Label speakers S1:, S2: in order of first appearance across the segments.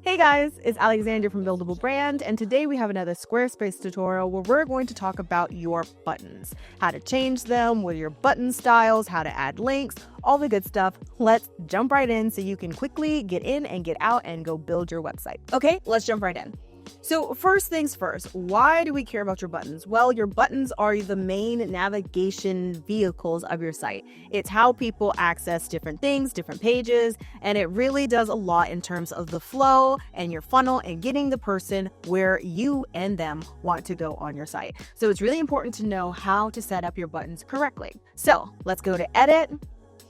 S1: Hey guys, it's Alexandra from Buildable Brand, and today we have another Squarespace tutorial where we're going to talk about your buttons, how to change them, what are your button styles, how to add links, all the good stuff. Let's jump right in so you can quickly get in and get out and go build your website. Okay, let's jump right in. So first things first, why do we care about your buttons? Well, your buttons are the main navigation vehicles of your site. It's how people access different things, different pages, and it really does a lot in terms of the flow and your funnel and getting the person where you and them want to go on your site. So it's really important to know how to set up your buttons correctly. So let's go to Edit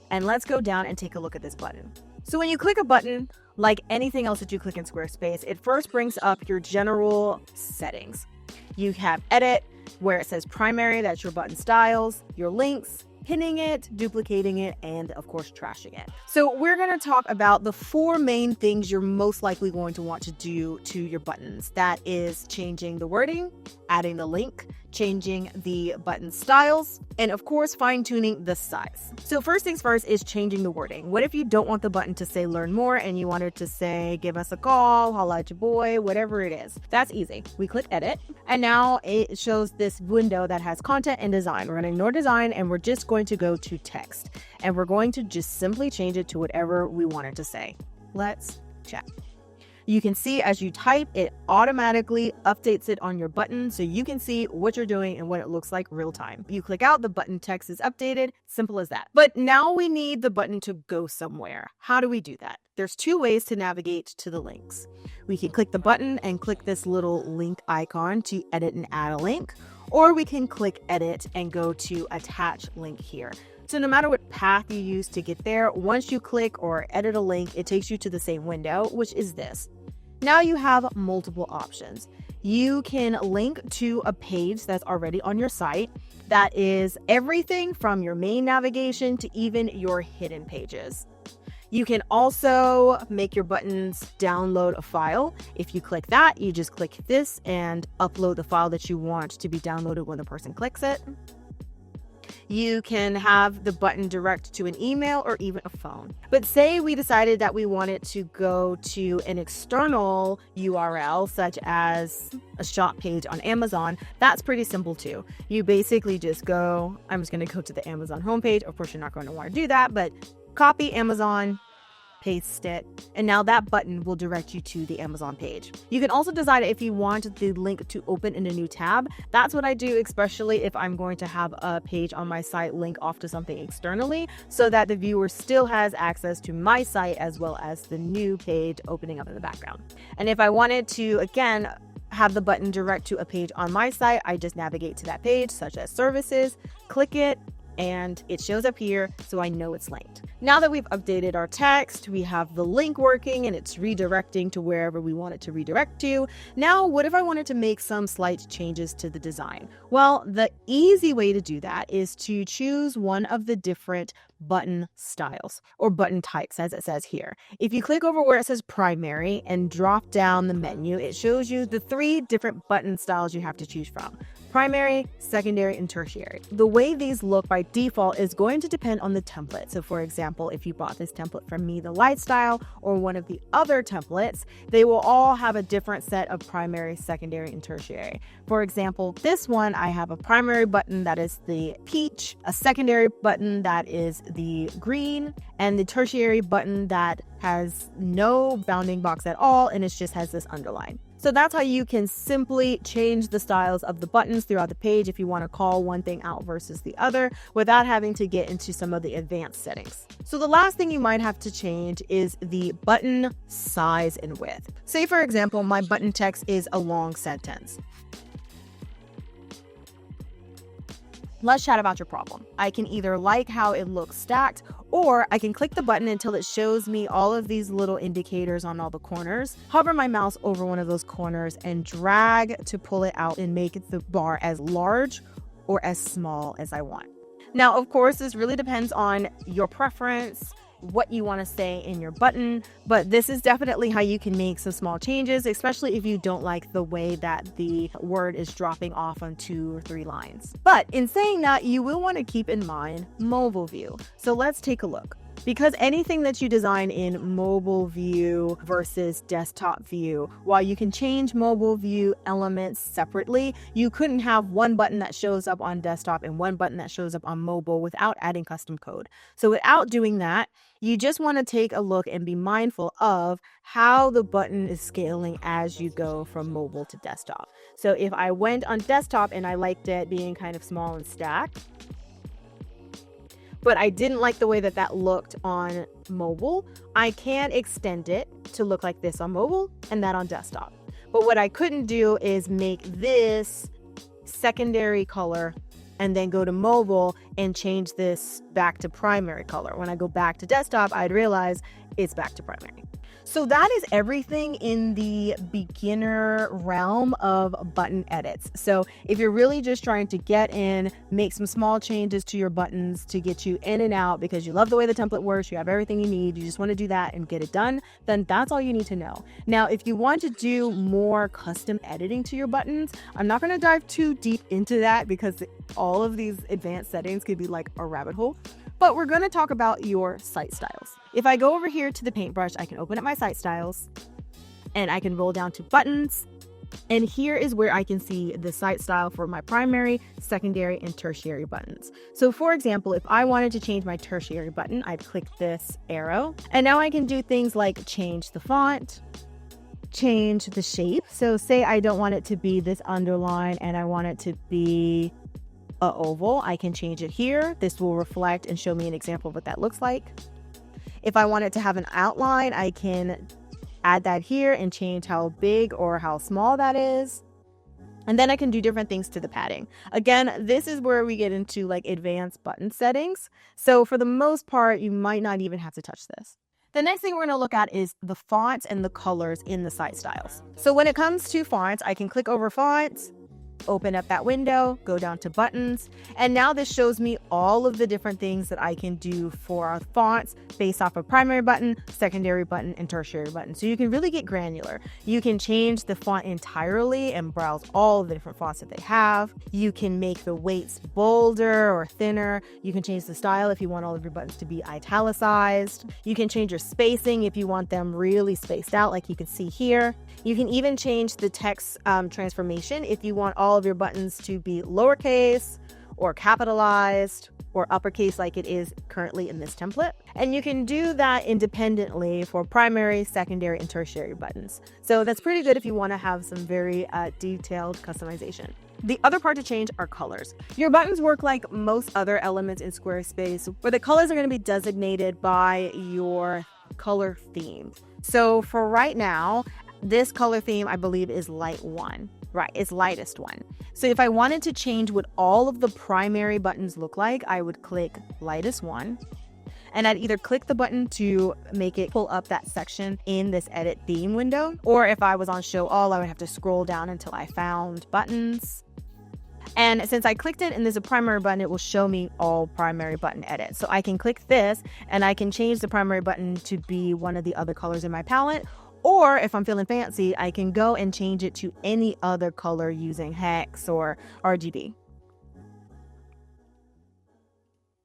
S1: and let's go down and take a look at this button. So when you click a button, like anything else that you click in Squarespace, it first brings up your general settings. You have Edit, where it says primary, that's your button styles, your links, pinning it, duplicating it, and of course trashing it. So we're going to talk about the 4 main things you're most likely going to want to do to your buttons. That is changing the wording, adding the link, changing the button styles, and of course fine-tuning the size. So first things first is changing the wording. What if you don't want the button to say learn more and you want it to say give us a call, holla at your boy, whatever it is? That's easy. We click edit and now it shows this window that has content and design. We're going to ignore design and we're just going to go to text and we're going to just simply change it to whatever we want it to say. Let's check. You can see as you type, it automatically updates it on your button so you can see what you're doing and what it looks like real time. You click out, the button text is updated, simple as that. But now we need the button to go somewhere. How do we do that? There's 2 ways to navigate to the links. We can click the button and click this little link icon to edit and add a link, or we can click edit and go to attach link here. So no matter what path you use to get there, once you click or edit a link, it takes you to the same window, which is this. Now you have multiple options. You can link to a page that's already on your site. That is everything from your main navigation to even your hidden pages. You can also make your buttons download a file. If you click that, you just click this and upload the file that you want to be downloaded when the person clicks it. You can have the button direct to an email or even a phone. But say we decided that we wanted to go to an external URL, such as a shop page on Amazon. That's pretty simple too. You basically just go, I'm just going to go to the Amazon homepage. Of course, you're not going to want to do that, but copy Amazon, paste it, and now that button will direct you to the Amazon page. You can also decide if you want the link to open in a new tab. That's what I do, especially if I'm going to have a page on my site link off to something externally so that the viewer still has access to my site as well as the new page opening up in the background. And if I wanted to, again, have the button direct to a page on my site, I just navigate to that page, such as services, click it, and it shows up here so I know it's linked. Now that we've updated our text, we have the link working and it's redirecting to wherever we want it to redirect to. Now, what if I wanted to make some slight changes to the design? Well, the easy way to do that is to choose one of the different button styles or button types, as it says here. If you click over where it says primary and drop down the menu, it shows you the 3 different button styles you have to choose from: primary, secondary, and tertiary. The way these look by default is going to depend on the template. So for example, if you bought this template from Me the Lifestyle or one of the other templates, they will all have a different set of primary, secondary, and tertiary. For example, this one, I have a primary button that is the peach, a secondary button that is the green, and the tertiary button that has no bounding box at all, and it just has this underline. So that's how you can simply change the styles of the buttons throughout the page if you want to call one thing out versus the other without having to get into some of the advanced settings. So the last thing you might have to change is the button size and width. Say for example, my button text is a long sentence. Let's chat about your problem. I can either like how it looks stacked, or I can click the button until it shows me all of these little indicators on all the corners, hover my mouse over one of those corners and drag to pull it out and make the bar as large or as small as I want. Now, of course, this really depends on your preference, what you want to say in your button, but this is definitely how you can make some small changes, especially if you don't like the way that the word is dropping off on 2 or 3 lines. But in saying that, you will want to keep in mind mobile view. So let's take a look. Because anything that you design in mobile view versus desktop view, while you can change mobile view elements separately, you couldn't have one button that shows up on desktop and one button that shows up on mobile without adding custom code. So without doing that, you just want to take a look and be mindful of how the button is scaling as you go from mobile to desktop. So if I went on desktop and I liked it being kind of small and stacked, but I didn't like the way that that looked on mobile, I can extend it to look like this on mobile and that on desktop. But what I couldn't do is make this secondary color and then go to mobile and change this back to primary color. When I go back to desktop, I'd realize it's back to primary. So that is everything in the beginner realm of button edits. So if you're really just trying to get in, make some small changes to your buttons to get you in and out because you love the way the template works, you have everything you need, you just want to do that and get it done, then that's all you need to know. Now, if you want to do more custom editing to your buttons, I'm not going to dive too deep into that because all of these advanced settings could be like a rabbit hole. But we're going to talk about your site styles. If I go over here to the paintbrush, I can open up my site styles and I can roll down to buttons. And here is where I can see the site style for my primary, secondary, and tertiary buttons. So for example, if I wanted to change my tertiary button, I'd click this arrow. And now I can do things like change the font, change the shape. So say I don't want it to be this underline and I want it to be a oval, I can change it here. This will reflect and show me an example of what that looks like. If I want it to have an outline, I can add that here and change how big or how small that is. And then I can do different things to the padding. Again, this is where we get into like advanced button settings. So for the most part, you might not even have to touch this. The next thing we're going to look at is the fonts and the colors in the site styles. So when it comes to fonts, I can click over fonts, open up that window, go down to buttons, and now this shows me all of the different things that I can do for our fonts based off of primary button, secondary button, and tertiary button. So you can really get granular. You can change the font entirely and browse all of the different fonts that they have. You can make the weights bolder or thinner. You can change the style if you want all of your buttons to be italicized. You can change your spacing if you want them really spaced out, like you can see here. You can even change the text transformation if you want all of your buttons to be lowercase or capitalized or uppercase like it is currently in this template. And you can do that independently for primary, secondary, and tertiary buttons. So that's pretty good if you want to have some very detailed customization. The other part to change are colors. Your buttons work like most other elements in Squarespace, where the colors are going to be designated by your color theme. So for right now, this color theme, I believe, is light 1. Right, it's lightest one. So if I wanted to change what all of the primary buttons look like, I would click lightest 1. And I'd either click the button to make it pull up that section in this edit theme window, or if I was on show all, I would have to scroll down until I found buttons. And since I clicked it and there's a primary button, it will show me all primary button edits. So I can click this and I can change the primary button to be one of the other colors in my palette. Or if I'm feeling fancy, I can go and change it to any other color using hex or RGB.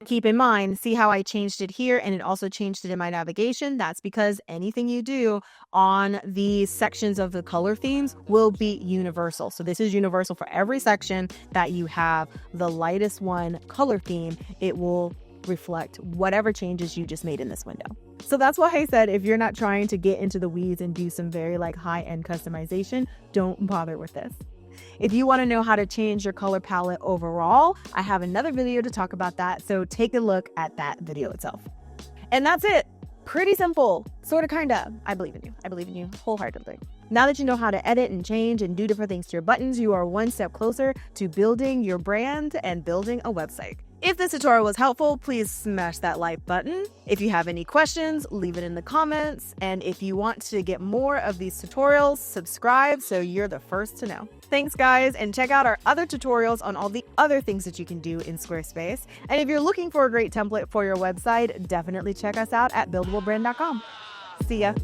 S1: Keep in mind, see how I changed it here and it also changed it in my navigation? That's because anything you do on the sections of the color themes will be universal. So this is universal for every section that you have the lightest one color theme. It will reflect whatever changes you just made in this window. So that's why I said if you're not trying to get into the weeds and do some very high-end customization, don't bother with this. If you want to know how to change your color palette overall, I have another video to talk about that, so take a look at that video itself. And that's it. Pretty simple. Sort of, kind of. I believe in you. I believe in you wholeheartedly. Now that you know how to edit and change and do different things to your buttons, you are one step closer to building your brand and building a website. If this tutorial was helpful, please smash that like button. If you have any questions, leave it in the comments. And if you want to get more of these tutorials, subscribe so you're the first to know. Thanks guys, and check out our other tutorials on all the other things that you can do in Squarespace. And if you're looking for a great template for your website, definitely check us out at buildablebrand.com. See ya.